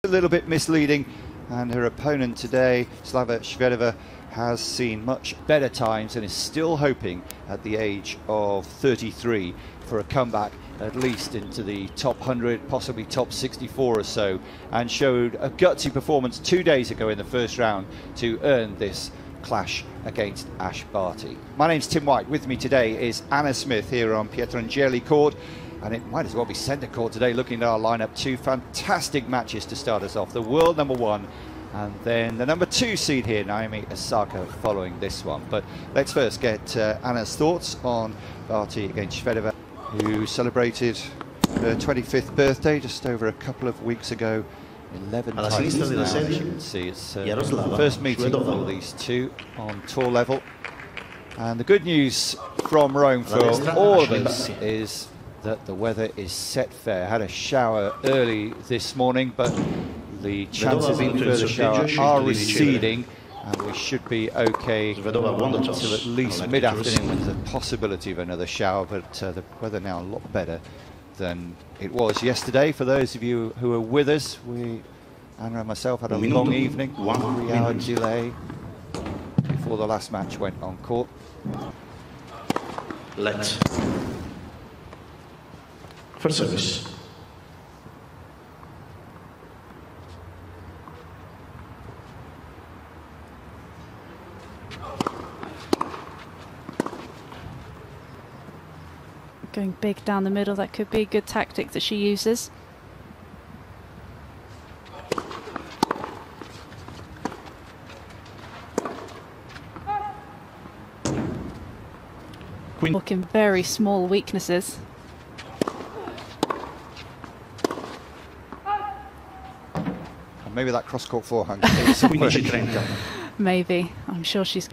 A little bit misleading, and her opponent today, Slava Shvedova, has seen much better times and is still hoping at the age of 33 for a comeback at least into the top 100, possibly top 64 or so, and showed a gutsy performance 2 days ago in the first round to earn this clash against Ash Barty. My name's Tim White. With me today is Anna Smith here on Pietrangeli Court. And it might as well be centre court today, looking at our lineup. Two fantastic matches to start us off. The world #1 and then the #2 seed here, Naomi Osaka, following this one. But let's first get Anna's thoughts on Barty against Shvedova, who celebrated her 25th birthday just over a couple of weeks ago. 11 titles now, as you can see. It's the first meeting for these two on tour level. And the good news from Rome for all of us is that the weather is set fair. Had a shower early this morning, but the chances of a further shower are receding, and we should be okay until at least mid-afternoon when there's a possibility of another shower. But the weather now a lot better than it was yesterday. For those of you who are with us, Anna and myself had a long evening, 3-hour delay before the last match went on court. First service. Going big down the middle, that could be a good tactic that she uses. Queen. Looking very small weaknesses. Maybe that cross-court forehand. Maybe. I'm sure she's...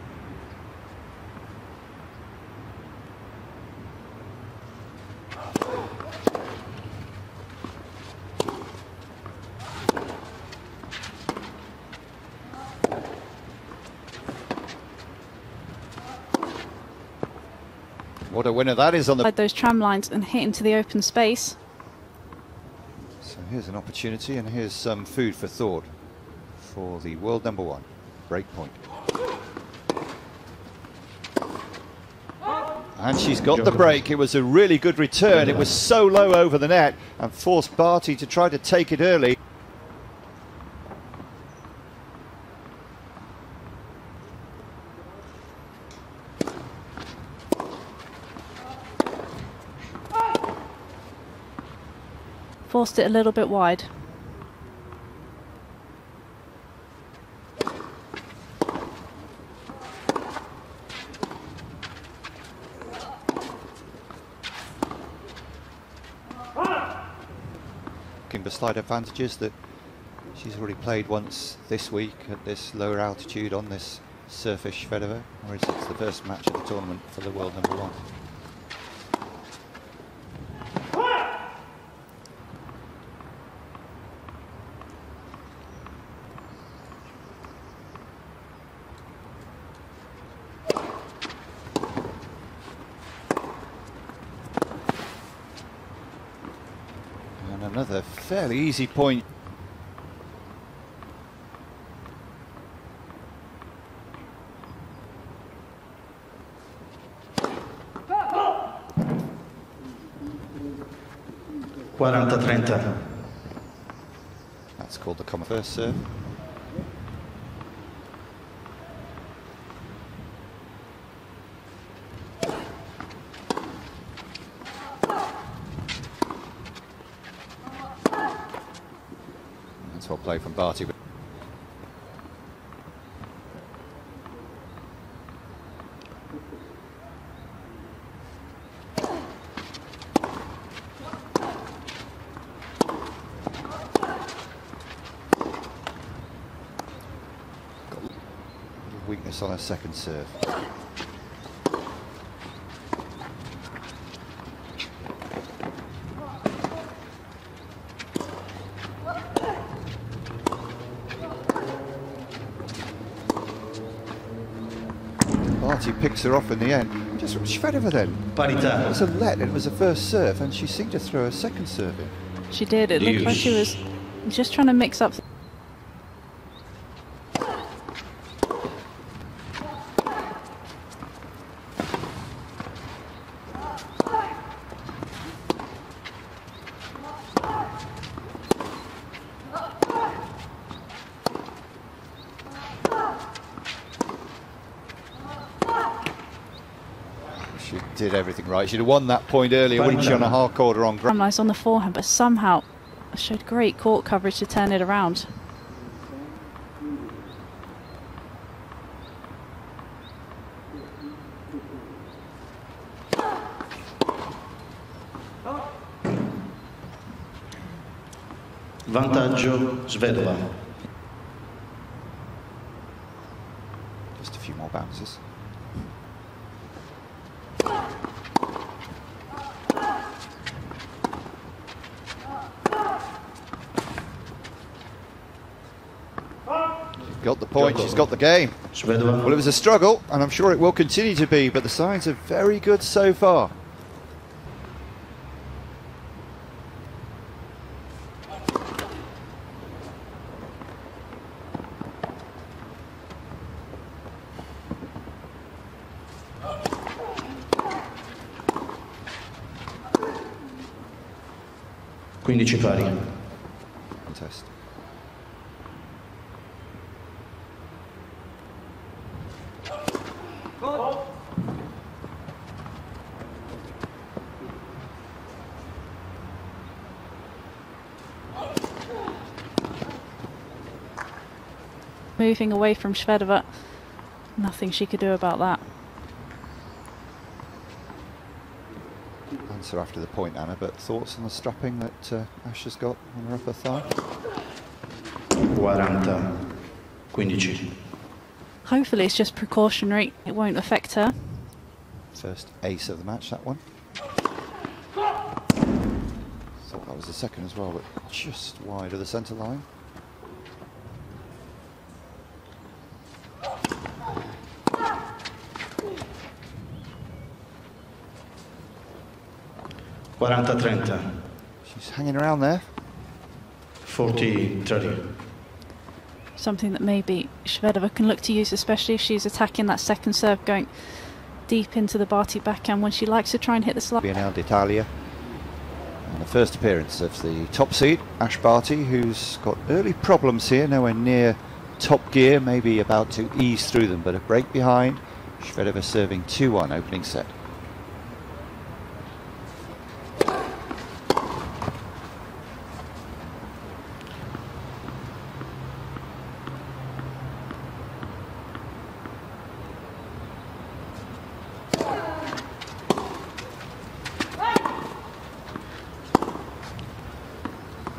What a winner that is on the... those tram lines and hit into the open space. So here's an opportunity, and here's some food for thought for the world #1 break point. And she's got the break. It was a really good return. It was so low over the net and forced Barty to try to take it early. Forced it a little bit wide. The slight advantages that she's already played once this week at this lower altitude on this surface Shvedova, whereas it's the first match of the tournament for the world #1. Another fairly easy point. That's called the common first serve. Well played from Barty. Got a weakness on her second serve. Barty picks her off in the end. Just Shvedova then. It was a let, it was a first serve, and she seemed to throw a second serve in. She did. It looked like she was Just trying to mix up. She did everything right. She'd have won that point earlier, wouldn't she, on a hard quarter on ground. Nice on the forehand, but somehow showed great court coverage to turn it around. Vantaggio Svedova. Just a few more bounces. She's got the point, she's got the game. Svedova. Well, it was a struggle, and I'm sure it will continue to be, but the signs are very good so far. Quindici pari. Contest. Moving away from Shvedova. Nothing she could do about that. Answer after the point, Anna, but thoughts on the strapping that Ash has got on her upper thigh? 40-15. Hopefully it's just precautionary. It won't affect her. First ace of the match, that one. Thought that was the second as well, but just wide of the centre line. She's hanging around there. 40-30. Something that maybe Shvedova can look to use, especially if she's attacking that second serve, going deep into the Barty backhand when she likes to try and hit the slide. Biennale d'Italia. And the first appearance of the top seed, Ash Barty, who's got early problems here, nowhere near top gear, maybe about to ease through them, but a break behind. Shvedova serving 2-1 opening set.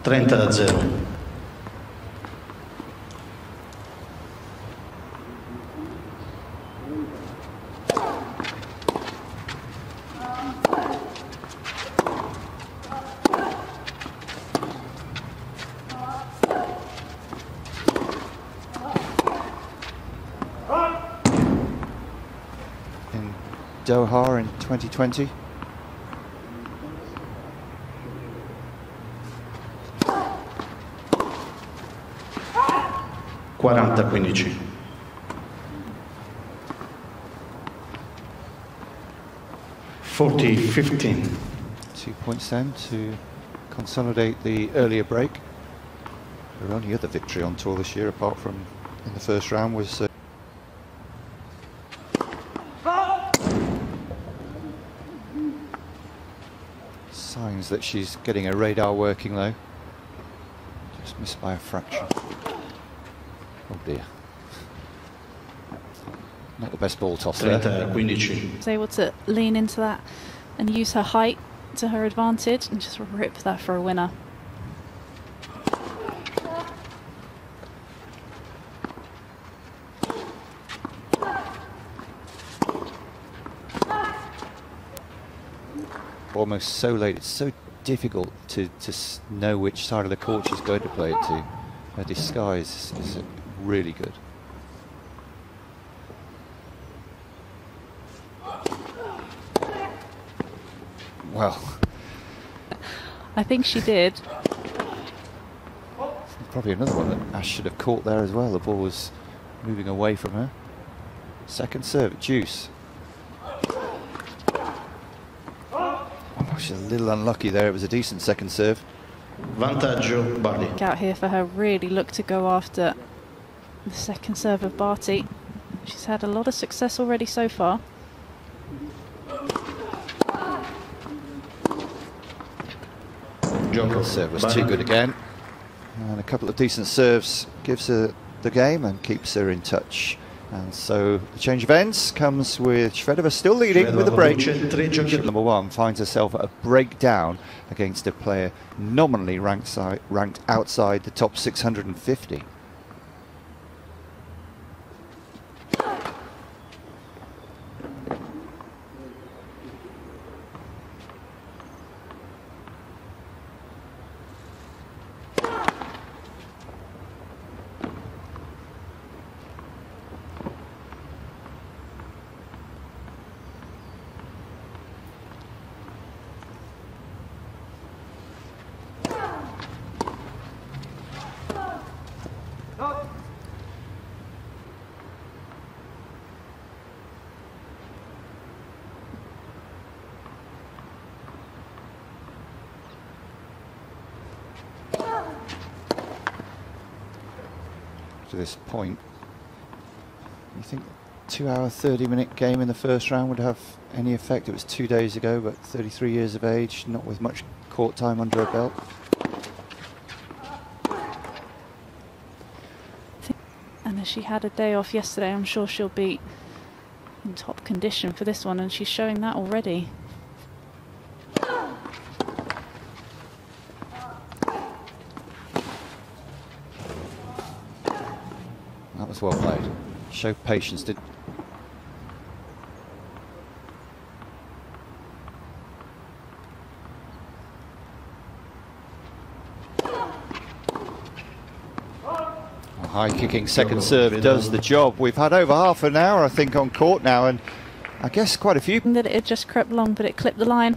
Trenta zero. In Doha in 2020. Quaranta 15. 40-15. 2 points then to consolidate the earlier break. Her only other victory on tour this year, apart from in the first round, was signs that she's getting her radar working though. Just missed by a fraction. Oh dear. Not the best ball toss there. 30-15. She's able to lean into that and use her height to her advantage and just rip that for a winner. Almost so late, it's so difficult to know which side of the court she's going to play it to. Her disguise is really good. Well, I think she did. Probably another one that Ash should have caught there as well. The ball was moving away from her. Second serve, Deuce. Oh, she's a little unlucky there. It was a decent second serve. Vantaggio Barty. Out here for her, really look to go after the second serve of Barty. She's had a lot of success already so far. Gioco. Serve was Barty. too good again. And a couple of decent serves gives her the game and keeps her in touch. And so the change of ends comes with Shvedova still leading with a break. Number one finds herself at a breakdown against a player nominally ranked outside the top 650. To this point, you think 2 hour 30-minute game in the first round would have any effect? It was 2 days ago, but 33 years of age, not with much court time under her belt. And as she had a day off yesterday, I'm sure she'll be in top condition for this one, and she's showing that already. That was well played. Showed patience, did. A high kicking second serve does the job. We've had over half an hour, I think, on court now, and I guess quite a few. That it had just crept along, but it clipped the line.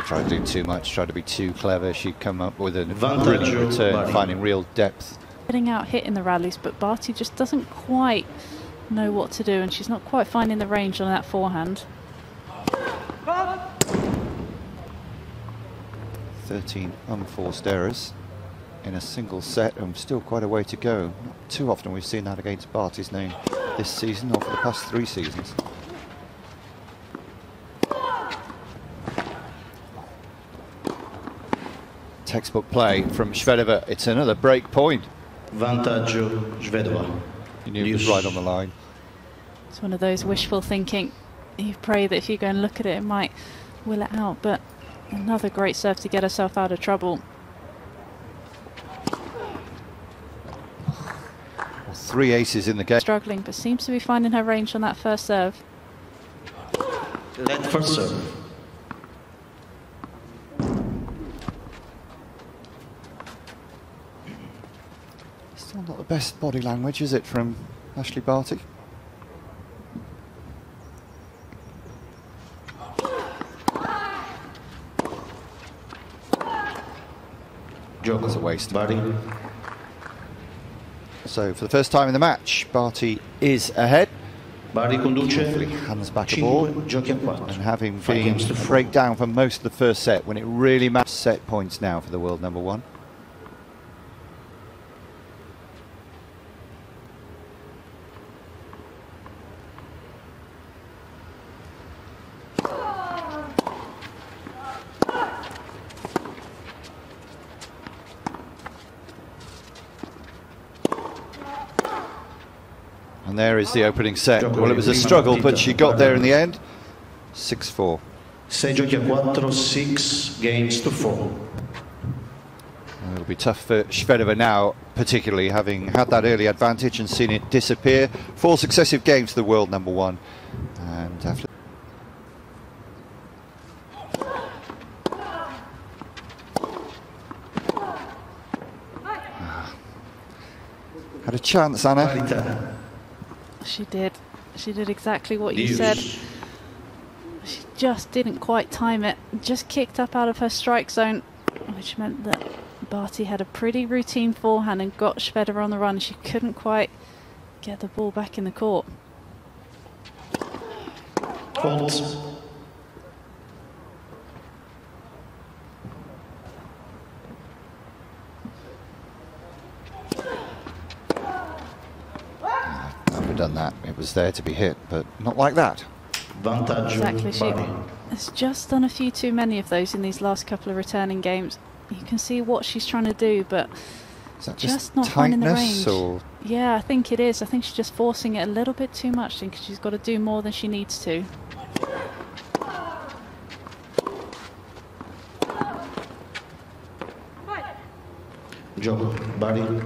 Try to do too much, try to be too clever. She'd come up with a brilliant return, finding real depth. Getting out hit in the rallies, but Barty just doesn't quite know what to do, and she's not quite finding the range on that forehand. 13 unforced errors in a single set, and still quite a way to go. Not too often we've seen that against Barty's name this season or for the past 3 seasons. Textbook play from Shvedova. It's another break point. Vantaggio Shvedova. You knew it was right on the line. It's one of those wishful thinking. You pray that if you go and look at it, it might will it out, but another great serve to get herself out of trouble. 3 aces in the game. Struggling, but seems to be finding her range on that first serve. That first serve. Still not the best body language, is it, from Ashleigh Barty? That's a waste. Barty. So for the first time in the match, Barty is ahead. Barty conduce Hands back a ball, 5 giochi a 4. and having 5 been games to 4. break down for most of the first set when it really matters. Set points now for the world number one. And there is the opening set. Well, it was a struggle, but she got there in the end. 6-4. 6 giochi a 4, 6 games to 4. It'll be tough for Shvedova now, particularly having had that early advantage and seen it disappear. 4 successive games to the world number one. And after had a chance, Anna. She did. She did exactly what you said. She just didn't quite time it. Just kicked up out of her strike zone, which meant that Barty had a pretty routine forehand and got Shvedova on the run. She couldn't quite get the ball back in the court. Fault. Done that. It was there to be hit, but not like that. Exactly. She's just done a few too many of those in these last couple of returning games. You can see what she's trying to do, but is that just not finding the range. Or? Yeah, I think it is. I think she's just forcing it a little bit too much. I think she's got to do more than she needs to. Job, Barty.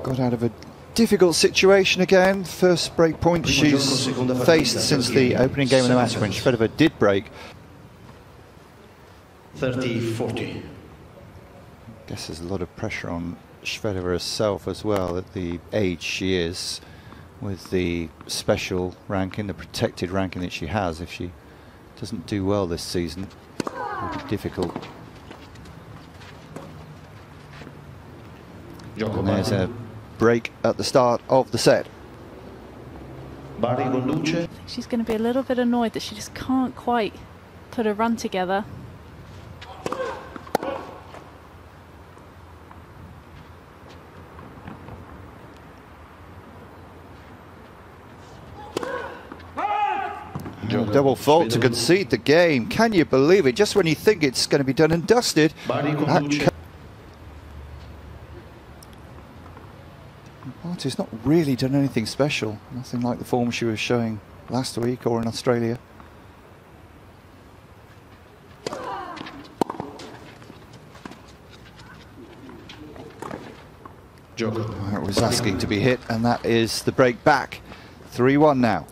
Got out of a difficult situation again. First break point she's faced since the opening game of the match when Shvedova did break. 30-40. Guess there's a lot of pressure on Shvedova herself as well at the age she is, with the special ranking, the protected ranking that she has. If she doesn't do well this season, it will be difficult. And there's a break at the start of the set. I think she's going to be a little bit annoyed that she just can't quite put a run together. Double fault to concede the game. Can you believe it? Just when you think it's going to be done and dusted. Barty's not really done anything special. Nothing like the form she was showing last week or in Australia. It was asking to be hit, and that is the break back. 3-1 now.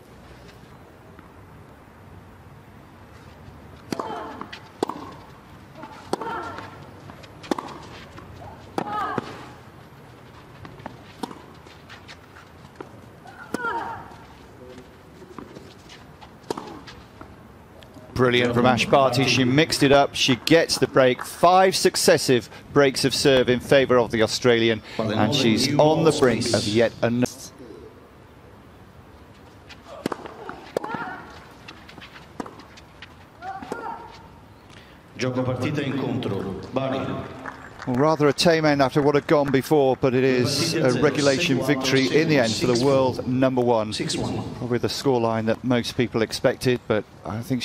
Brilliant from Ash Barty. She mixed it up. She gets the break. 5 successive breaks of serve in favour of the Australian, and she's on the brink of yet another. Gioco partita incontro. Barty. Well, rather a tame end after what had gone before, but it is a regulation victory in the end for the world #1. Probably the scoreline that most people expected, but I think